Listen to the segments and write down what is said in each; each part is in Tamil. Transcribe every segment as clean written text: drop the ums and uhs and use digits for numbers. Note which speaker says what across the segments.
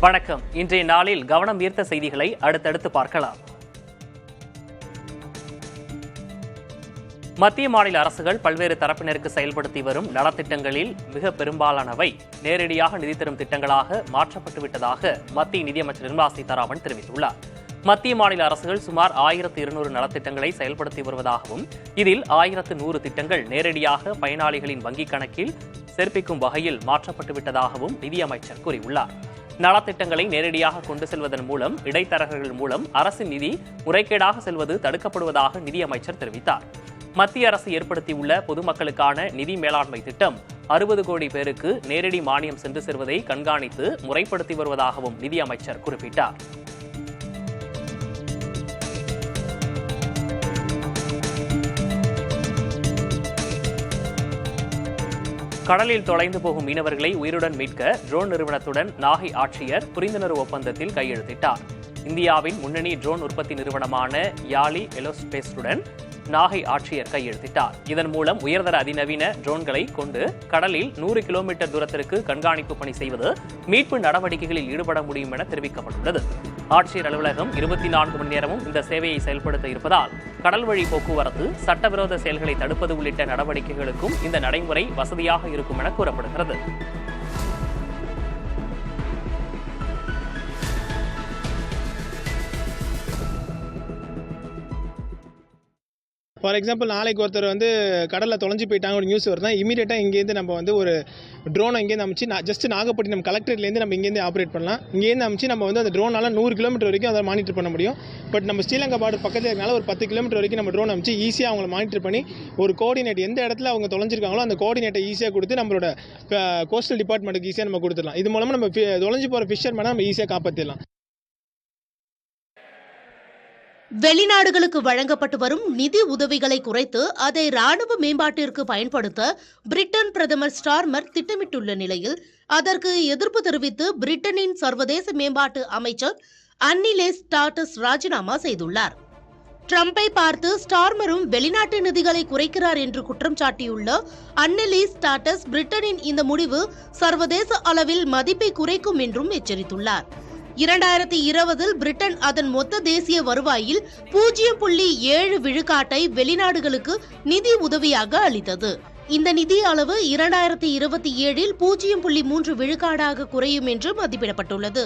Speaker 1: வணக்கம். இன்றைய நாளில் கவனம் ஈர்த்த செய்திகளை அடுத்தடுத்து பார்க்கலாம். மத்திய மாநில அரசுகள் பல்வேறு தரப்பினருக்கு செயல்படுத்தி வரும் நலத்திட்டங்களில் மிக பெரும்பாலானவை நேரடியாக நிதி தரும் திட்டங்களாக மாற்றப்பட்டுவிட்டதாக மத்திய நிதியமைச்சர் நிர்மலா சீதாராமன் தெரிவித்துள்ளார். மத்திய மாநில அரசுகள் சுமார் 1200 நலத்திட்டங்களை செயல்படுத்தி வருவதாகவும் இதில் 1100 திட்டங்கள் நேரடியாக பயனாளிகளின் வங்கிக் கணக்கில் சேர்ப்பிக்கும் வகையில் மாற்றப்பட்டுவிட்டதாகவும் நிதியமைச்சர் கூறியுள்ளார். நலத்திட்டங்களை நேரடியாக கொண்டு செல்வதன் மூலம் இடைத்தரகர்கள் மூலம் அரசின் நிதி முறைகேடாக செல்வது தடுக்கப்படுவதாக நிதியமைச்சர் தெரிவித்தார். மத்திய அரசு ஏற்படுத்தியுள்ள பொதுமக்களுக்கான நிதி மேலாண்மை திட்டம் 60 கோடி பேருக்கு நேரடி மானியம் சென்று சேர்வதை கண்காணித்து முறைப்படுத்தி வருவதாகவும் நிதியமைச்சர் குறிப்பிட்டார். கடலில் தொலைந்து போகும் மீனவர்களை உயிருடன் மீட்க ட்ரோன் நிறுவனத்துடன் நாகை ஆட்சியர் புரிந்துணர்வு ஒப்பந்தத்தில் கையெழுத்திட்டார். இந்தியாவின் முன்னணி ட்ரோன் உற்பத்தி நிறுவனமான யாலி ஏரோஸ்பேஸுடன் நாகை ஆட்சியர் கையெழுத்திட்டார். இதன் மூலம் உயர்தர அதிநவீன ட்ரோன்களை கொண்டு கடலில் 100 கிலோமீட்டர் தூரத்திற்கு கண்காணிப்பு பணி செய்வது, மீட்பு நடவடிக்கைகளில் ஈடுபட முடியும் என தெரிவிக்கப்பட்டுள்ளது. ஆட்சியர் அலுவலகம் 24 மணி நேரமும் இந்த சேவையை செயல்படுத்த இருப்பதால் கடல் வழி போக்குவரத்து, சட்டவிரோத செயல்களை தடுப்பது உள்ளிட்ட நடவடிக்கைகளுக்கும் இந்த நடைமுறை வசதியாக இருக்கும் என கூறப்படுகிறது.
Speaker 2: ஃபார் எக்ஸாம்பிள், நாளைக்கு ஒருத்தர் கடலில் தொலைஞ்சு போயிட்டாங்க ஒரு நியூஸ் வருதுன்னா இமீடியட்டாக இங்கேருந்து நம்ம ஒரு ட்ரோனை இங்கேருந்து அமைச்சு ஜஸ்ட் நாகப்பட்டினம் கலெக்டரேட்லேருந்து நம்ம இங்கேருந்து ஆப்ரேட் பண்ணலாம். இங்கேருந்து அமைச்சு நம்ம அந்த ட்ரோனால் 100 கிலோமீட்டர் வரைக்கும் அதை மானிட்டர் பண்ண முடியும். பட் நம்ம ஸ்ரீலங்கா பார்டர் பக்கத்தில் இருக்கனால ஒரு 10 கிலோமீட்டர் வரைக்கும் நம்ம ட்ரோன் அமைச்சு ஈஸியாக அவங்களை மானிட்டர் பண்ணி ஒரு கோஆர்டினேட் எந்த இடத்துல அவங்க தொலைஞ்சிருக்காங்களோ அந்த கோஆர்டினேட்டை ஈஸியாக கொடுத்து நம்மளோட கோஸ்டல் டிபார்ட்மெண்ட்டுக்கு ஈஸியாக நம்ம கொடுத்துடலாம். இது மூலமாக நம்ம தொலைஞ்சு போகிற ஃபிஷர்மேனை நம்ம ஈஸியாக காப்பாற்றிடலாம்.
Speaker 3: வெளிநாடுகளுக்கு வழங்கப்பட்டு வரும் நிதி உதவிகளை குறைத்து அதை ராணுவ மேம்பாட்டிற்கு பயன்படுத்த பிரிட்டன் பிரதமர் ஸ்டார்மர் திட்டமிட்டுள்ள நிலையில் அதற்கு எதிர்ப்பு தெரிவித்து பிரிட்டனின் சர்வதேச மேம்பாட்டு அமைச்சர் அன்னிலே ஸ்டார்டஸ் ராஜினாமா செய்துள்ளார். ட்ரம்பை பார்த்து ஸ்டார்மரும் வெளிநாட்டு நிதிகளை குறைக்கிறார் என்று குற்றம் சாட்டியுள்ள அன்னிலே ஸ்டார்டஸ் பிரிட்டனின் இந்த முடிவு சர்வதேச அளவில் மதிப்பை குறைக்கும் என்றும் எச்சரித்துள்ளார். 2020 பிரிட்டன் அதன் மொத்த தேசிய வருவாயில் 0.7 விழுக்காட்டை வெளிநாடுகளுக்கு நிதி உதவியாக அளித்தது. இந்த நிதி அளவு 2027 0.3 விழுக்காடாக குறையும் என்று மதிப்பிடப்பட்டுள்ளது.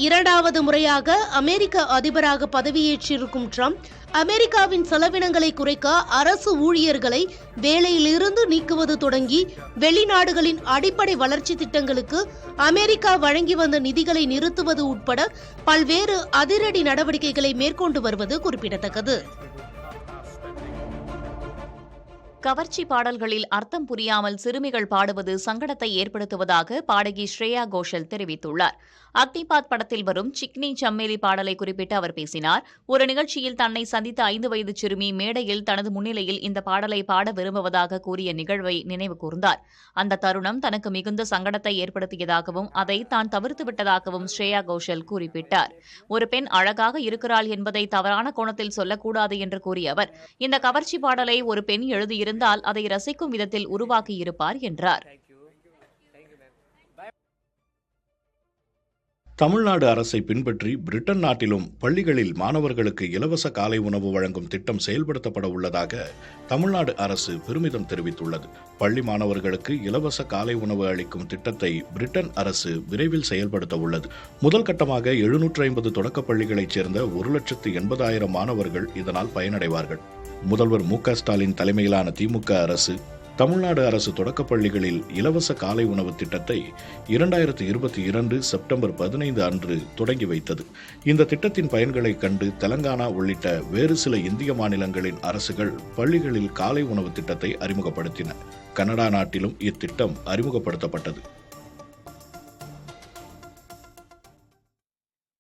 Speaker 3: இரண்டாவது முறையாக அமெரிக்க அதிபராக பதவியேற்றிருக்கும் ட்ரம்ப் அமெரிக்காவின் செலவினங்களை குறைக்க அரசு ஊழியர்களை வேலையிலிருந்து நீக்குவது தொடங்கி வெளிநாடுகளின் அடிப்படை வளர்ச்சி திட்டங்களுக்கு அமெரிக்கா வழங்கி வந்த நிதிகளை நிறுத்துவது உட்பட பல்வேறு அதிரடி நடவடிக்கைகளை மேற்கொண்டு வருவது குறிப்பிடத்தக்கது.
Speaker 4: கவர்ச்சி பாடல்களில் அர்த்தம் புரியாமல் சிறுமிகள் பாடுவது சங்கடத்தை ஏற்படுத்துவதாக பாடகி ஸ்ரேயா கோஷல் தெரிவித்துள்ளார். அக்னிபாத் படத்தில் வரும் சிக்னி சம்மேலி பாடலை குறிப்பிட்டு அவர் பேசினார். ஒரு நிகழ்ச்சியில் தன்னை சந்தித்த 5 வயது சிறுமி மேடையில் தனது முன்னிலையில் இந்த பாடலை பாட விரும்புவதாக கூறிய நிகழ்வை நினைவு கூர்ந்தார். அந்த தருணம் தனக்கு மிகுந்த சங்கடத்தை ஏற்படுத்தியதாகவும் அதை தான் தவிர்த்துவிட்டதாகவும் ஸ்ரேயா கோஷல் குறிப்பிட்டார். ஒரு பெண் அழகாக இருக்கிறாள் என்பதை தவறான கோணத்தில் சொல்லக்கூடாது என்று கூறிய அவர், இந்த கவர்ச்சி பாடலை ஒரு பெண் எழுதியிருந்தால் அதை ரசிக்கும் விதத்தில் உருவாக்கியிருப்பார் என்றார்.
Speaker 5: தமிழ்நாடு அரசை பின்பற்றி பிரிட்டன் நாட்டிலும் பள்ளிகளில் மாணவர்களுக்கு இலவச காலை உணவு வழங்கும் திட்டம் செயல்படுத்தப்பட உள்ளதாக தமிழ்நாடு அரசு பெருமிதம் தெரிவித்துள்ளது. பள்ளி மாணவர்களுக்கு இலவச காலை உணவு அளிக்கும் திட்டத்தை பிரிட்டன் அரசு விரைவில் செயல்படுத்த உள்ளது. முதல் கட்டமாக 750 தொடக்கப் பள்ளிகளைச் சேர்ந்த 1,80,000 மாணவர்கள் இதனால் பயனடைவார்கள். முதல்வர் மு.க. ஸ்டாலின் தலைமையிலான திமுக அரசு தமிழ்நாடு அரசு தொடக்கப் பள்ளிகளில் இலவச காலை உணவு திட்டத்தை 2022 செப்டம்பர் 15 அன்று தொடங்கி வைத்தது. இந்த திட்டத்தின் பயன்களை கண்டு தெலங்கானா உள்ளிட்ட வேறு சில இந்திய மாநிலங்களின் அரசுகள் பள்ளிகளில் காலை உணவு திட்டத்தை அறிமுகப்படுத்தின. கனடா நாட்டிலும் இத்திட்டம் அறிமுகப்படுத்தப்பட்டது.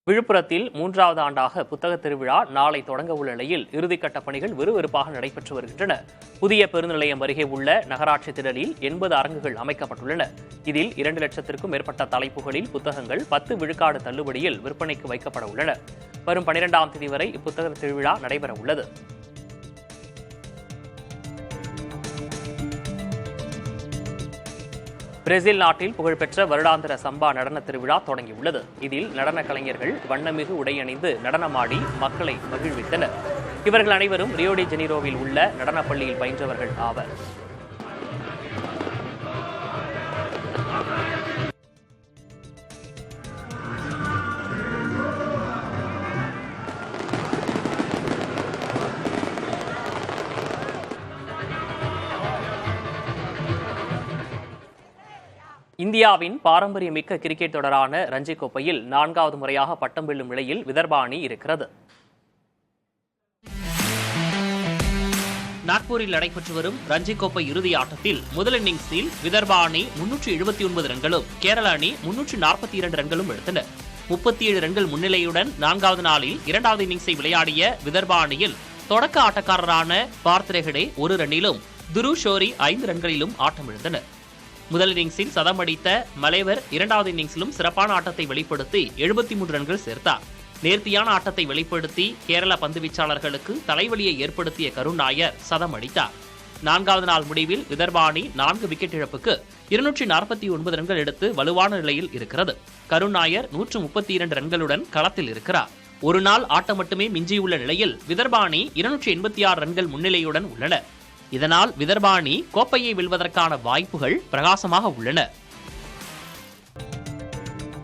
Speaker 1: விழுப்புரத்தில் 3வது ஆண்டாக புத்தக திருவிழா நாளை தொடங்க உள்ள நிலையில் இறுதிக்கட்ட பணிகள் விறுவிறுப்பாக நடைபெற்று வருகின்றன. புதிய பேருந்து நிலையம் அருகே உள்ள நகராட்சி திடலில் 80 அரங்குகள் அமைக்கப்பட்டுள்ளன. இதில் 2 லட்சத்திற்கும் மேற்பட்ட தலைப்புகளில் புத்தகங்கள் 10 விழுக்காடு தள்ளுபடியில் விற்பனைக்கு வைக்கப்பட உள்ளன. வரும் 12ஆம் தேதி வரை இப்புத்தக திருவிழா நடைபெற உள்ளது. பிரேசில் நாட்டில் புகழ்பெற்ற வருடாந்திர சம்பா நடன திருவிழா தொடங்கியுள்ளது. இதில் நடன கலைஞர்கள் வண்ணமிகு உடை அணிந்து நடனமாடி மக்களை மகிழ்வித்தனர். இவர்கள் அனைவரும் ரியோ டி ஜெனீரோவில் உள்ள நடனப் பள்ளியில் பயின்றவர்கள் ஆவர். இந்தியாவின் பாரம்பரியமிக்க கிரிக்கெட் தொடரான ரஞ்சி கோப்பையில் 4வது முறையாக பட்டம் வெல்லும் நிலையில் விதர்பா அணி இருக்கிறது. நாக்பூரில் நடைபெற்று வரும் ரஞ்சி கோப்பை இறுதி ஆட்டத்தில் முதல் இன்னிங்ஸில் விதர்பா அணி 379 ரன்களும் கேரள அணி 342 ரன்களும் எடுத்தனர். 37 ரன்கள் முன்னிலையுடன் 4வது நாளில் 2வது இன்னிங்ஸை விளையாடிய விதர்பா அணியில் தொடக்க ஆட்டக்காரரான பார்த் ரெஹடே 1 ரன்னிலும் துரு ஷோரி 5 ரன்களிலும் ஆட்டமிழந்தனர். முதல் இன்னிங்ஸில் சதம் அடித்த மலேவர் 2வது இன்னிங்ஸிலும் சிறப்பான ஆட்டத்தை வெளிப்படுத்தி 73 ரன்கள் சேர்த்தார். நேர்த்தியான ஆட்டத்தை வெளிப்படுத்தி கேரள பந்துவீச்சாளர்களுக்கு தலைவலியை ஏற்படுத்திய கருண் நாயர் சதம் அடித்தார். 4வது நாள் முடிவில் விதர்பா அணி 4 விக்கெட் இழப்புக்கு 249 ரன்கள் எடுத்து வலுவான நிலையில் இருக்கிறது. கருண் நாயர் 132 ரன்களுடன் களத்தில் இருக்கிறார். ஒரு நாள் ஆட்டம் மட்டுமே மிஞ்சியுள்ள நிலையில் விதர்பா அணி 286 ரன்கள் முன்னிலையுடன் உள்ளனர். இதனால் விதர்பா அணி கோப்பையை வெல்வதற்கான வாய்ப்புகள் பிரகாசமாக உள்ளன.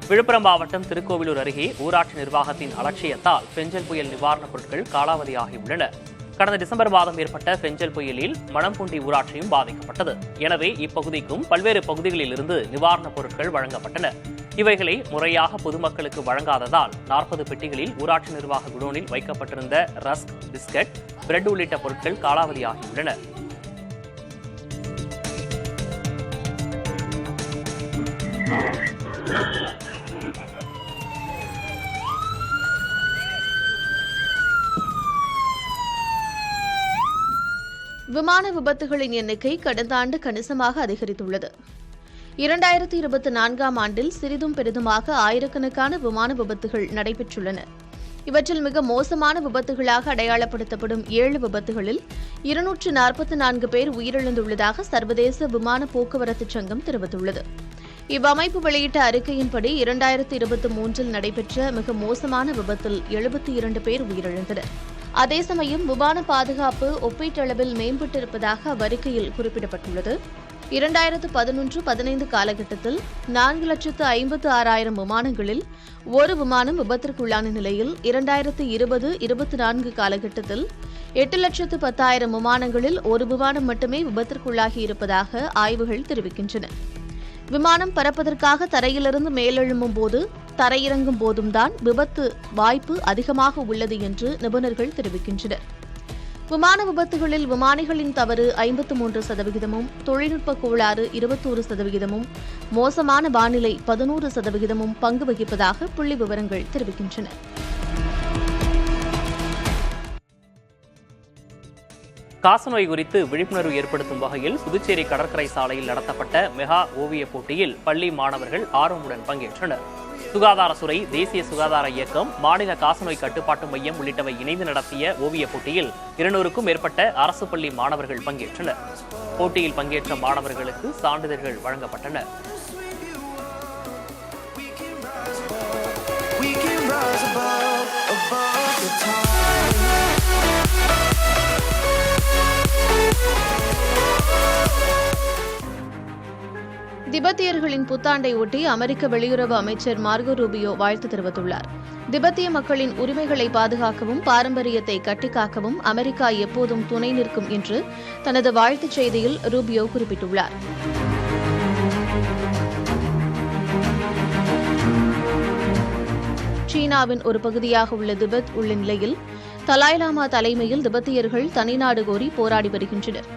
Speaker 1: விழுப்புரம் மாவட்டம் திருக்கோவிலூர் அருகே ஊராட்சி நிர்வாகத்தின் அலட்சியத்தால் பெஞ்சல் புயல் நிவாரணப் பொருட்கள் காலாவதியாகியுள்ளன. கடந்த டிசம்பர் மாதம் ஏற்பட்ட பெஞ்சல் புயலில் மணம்பூண்டி ஊராட்சியும் பாதிக்கப்பட்டது. எனவே இப்பகுதிக்கும் பல்வேறு பகுதிகளில் இருந்து நிவாரணப் பொருட்கள் வழங்கப்பட்டன. இவைகளை முறையாக பொதுமக்களுக்கு வழங்காததால் 40 பெட்டிகளில் ஊராட்சி நிர்வாக குடோனில் வைக்கப்பட்டிருந்த ரஸ்க், பிஸ்கட், பிரெட் உள்ளிட்ட பொருட்கள் காலாவதியாகியுள்ளன.
Speaker 3: விமான விபத்துகளின் எண்ணிக்கை கடந்த ஆண்டு கணிசமாக அதிகரித்துள்ளது. 2024ஆம் ஆண்டில் சிறிதும் பெரிதுமாக ஆயிரக்கணக்கான விமான விபத்துகள் நடைபெற்றுள்ளன. இவற்றில் மிக மோசமான விபத்துகளாக அடையாளப்படுத்தப்படும் 7 விபத்துகளில் 244 பேர் உயிரிழந்துள்ளதாக சர்வதேச விமான போக்குவரத்து சங்கம் தெரிவித்துள்ளது. இவ்வமைப்பு வெளியிட்ட அறிக்கையின்படி 2023இல் நடைபெற்ற மிக மோசமான விபத்தில் 72 பேர் உயிரிழந்தனர். அதே சமயம் விமான பாதுகாப்பு ஒப்பீட்டளவில் மேம்பட்டிருப்பதாக அவ்வறிக்கையில் குறிப்பிடப்பட்டுள்ளது. 2011-15 காலகட்டத்தில் 4,56,000 விமானங்களில் ஒரு விமானம் விபத்திற்குள்ளான நிலையில் 2020-24 காலகட்டத்தில் 8,10,000 விமானங்களில் ஒரு விமானம் மட்டுமே விபத்திற்குள்ளாகி இருப்பதாக ஆய்வுகள் தெரிவிக்கின்றன. விமானம் பறப்பதற்காக தரையிலிருந்து மேலெழும்பும் போது தரையிறங்கும் போதும் தான் விபத்து வாய்ப்பு அதிகமாக உள்ளது என்று நிபுணர்கள் தெரிவிக்கின்றனர். விமான விபத்துகளில் விமானிகளின் தவறு 53%, தொழில்நுட்ப கோளாறு 21%, மோசமான வானிலை 11% பங்கு வகிப்பதாக புள்ளி விவரங்கள் தெரிவிக்கின்றன.
Speaker 1: காசநோய் குறித்து விழிப்புணர்வு ஏற்படுத்தும் வகையில் புதுச்சேரி கடற்கரை சாலையில் நடத்தப்பட்ட மெகா ஓவியப் போட்டியில் பள்ளி மாணவர்கள் ஆர்வமுடன் பங்கேற்றனர். சுகாதாரத்துறை, தேசிய சுகாதார இயக்கம், மாநில காசநோய் கட்டுப்பாட்டு மையம் உள்ளிட்டவை இணைந்து நடத்திய ஓவியப் போட்டியில் 200க்கும் மேற்பட்ட அரசு பள்ளி மாணவர்கள் பங்கேற்றனர். போட்டியில் பங்கேற்ற மாணவர்களுக்கு சான்றிதழ்கள் வழங்கப்பட்டன.
Speaker 3: திபெத்தியர்களின் புத்தாண்டை ஒட்டி அமெரிக்க வெளியுறவு அமைச்சர் மார்கோ ரூபியோ வாழ்த்து தெரிவித்துள்ளார். திபெத்திய மக்களின் உரிமைகளை பாதுகாக்கவும் பாரம்பரியத்தை கட்டிக்காக்கவும் அமெரிக்கா எப்போதும் துணை நிற்கும் என்று தனது வாழ்த்துச் செய்தியில் ரூபியோ குறிப்பிட்டுள்ளார். சீனாவின் ஒரு பகுதியாக உள்ள திபெத் உள்ள நிலையில் தலாய் லாமா தலைமையில் திபெத்தியர்கள் தனிநாடு கோரி போராடி வருகின்றனர்.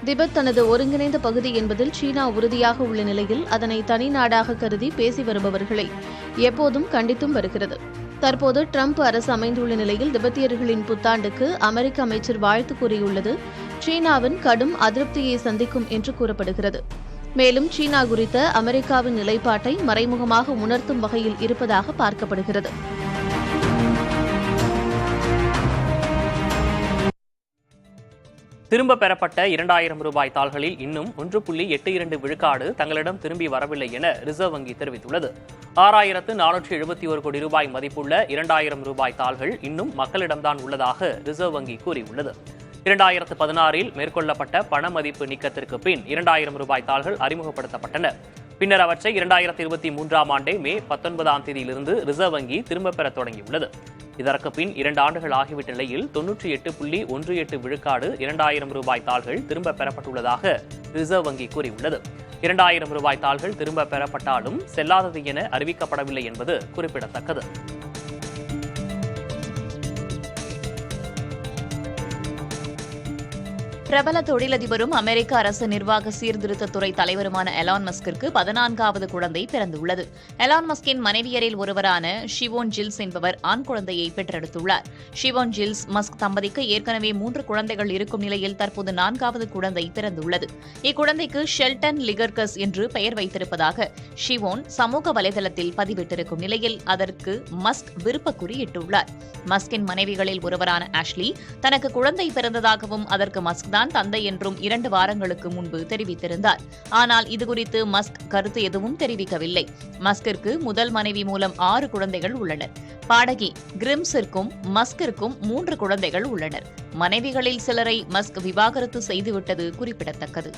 Speaker 3: திபெத் தனது ஒருங்கிணைந்த பகுதி என்பதில் சீனா உறுதியாக உள்ள நிலையில் அதனை தனி நாடாக கருதி பேசி வருபவர்களை எப்போதும் கண்டித்தும் வருகிறது. தற்போது ட்ரம்ப் அரசு அமைந்துள்ள நிலையில் திபெத்தியர்களின் புத்தாண்டுக்கு அமெரிக்க அமைச்சர் வாழ்த்து கூறியுள்ளது சீனாவின் கடும் அதிருப்தியை சந்திக்கும் என்று கூறப்படுகிறது. மேலும் சீனா குறித்த அமெரிக்காவின் நிலைப்பாட்டை மறைமுகமாக உணர்த்தும் வகையில் இருப்பதாக பார்க்கப்படுகிறது.
Speaker 1: திரும்ப பெறப்பட்ட 2000 ரூபாய் தாள்களில் இன்னும் 1.82 விழுக்காடு தங்களிடம் திரும்பி வரவில்லை என ரிசர்வ் வங்கி தெரிவித்துள்ளது. 6471 கோடி ரூபாய் மதிப்புள்ள 2000 ரூபாய் தாள்கள் இன்னும் மக்களிடம்தான் உள்ளதாக ரிசர்வ் வங்கி கூறியுள்ளது. 2016இல் மேற்கொள்ளப்பட்ட பண மதிப்பு நீக்கத்திற்கு பின் 2000 ரூபாய் தாள்கள் அறிமுகப்படுத்தப்பட்டன. பின்னர் அவற்றை 2023ஆம் ஆண்டே மே 19ஆம் தேதியிலிருந்து ரிசர்வ் வங்கி திரும்பப் பெற தொடங்கியுள்ளது. இதற்கு பின் 2 ஆண்டுகள் ஆகிவிட்ட நிலையில் 98.18 விழுக்காடு 2000 ரூபாய் தாள்கள் திரும்ப பெறப்பட்டுள்ளதாக ரிசர்வ் வங்கி கூறியுள்ளது. 2000 ரூபாய் தாள்கள் திரும்ப பெறப்பட்டாலும் செல்லாதது என அறிவிக்கப்படவில்லை என்பது குறிப்பிடத்தக்கது.
Speaker 4: பிரபல தொழிலதிபரும் அமெரிக்க அரசு நிர்வாக சீர்திருத்தத்துறை தலைவருமான எலான் மஸ்கிற்கு 14வது குழந்தை பிறந்துள்ளது. எலான் மஸ்கின் மனைவியரில் ஒருவரான ஷிவோன் ஜில்ஸ் என்பவர் ஆண் குழந்தையை பெற்றெடுத்துள்ளார். ஷிவோன் ஜில்ஸ் மஸ்க் தம்பதிக்கு ஏற்கனவே 3 குழந்தைகள் இருக்கும் நிலையில் தற்போது 4வது குழந்தை பிறந்துள்ளது. இக்குழந்தைக்கு ஷெல்டன் லிகர்கஸ் என்று பெயர் வைத்திருப்பதாக ஷிவோன் சமூக வலைதளத்தில் பதிவிட்டிருக்கும் நிலையில் அதற்கு மஸ்க் விருப்பக்குறியிட்டுள்ளார். மஸ்கின் மனைவிகளில் ஒருவரான ஆஷ்லி தனக்கு குழந்தை பிறந்ததாகவும் அதற்கு மஸ்க் தந்தை என்றும் 2 வாரங்களுக்கு முன்பு தெரிவித்திருந்தார். ஆனால் இதுகுறித்து மஸ்க் கருத்து எதுவும் தெரிவிக்கவில்லை. மஸ்கிற்கு முதல் மனைவி மூலம் 6 குழந்தைகள் உள்ளனர். பாடகி கிரிம்ஸிற்கும் மஸ்கிற்கும் 3 குழந்தைகள் உள்ளனர். மனைவிகளில் சிலரை மஸ்க் விவாகரத்து செய்துவிட்டது குறிப்பிடத்தக்கது.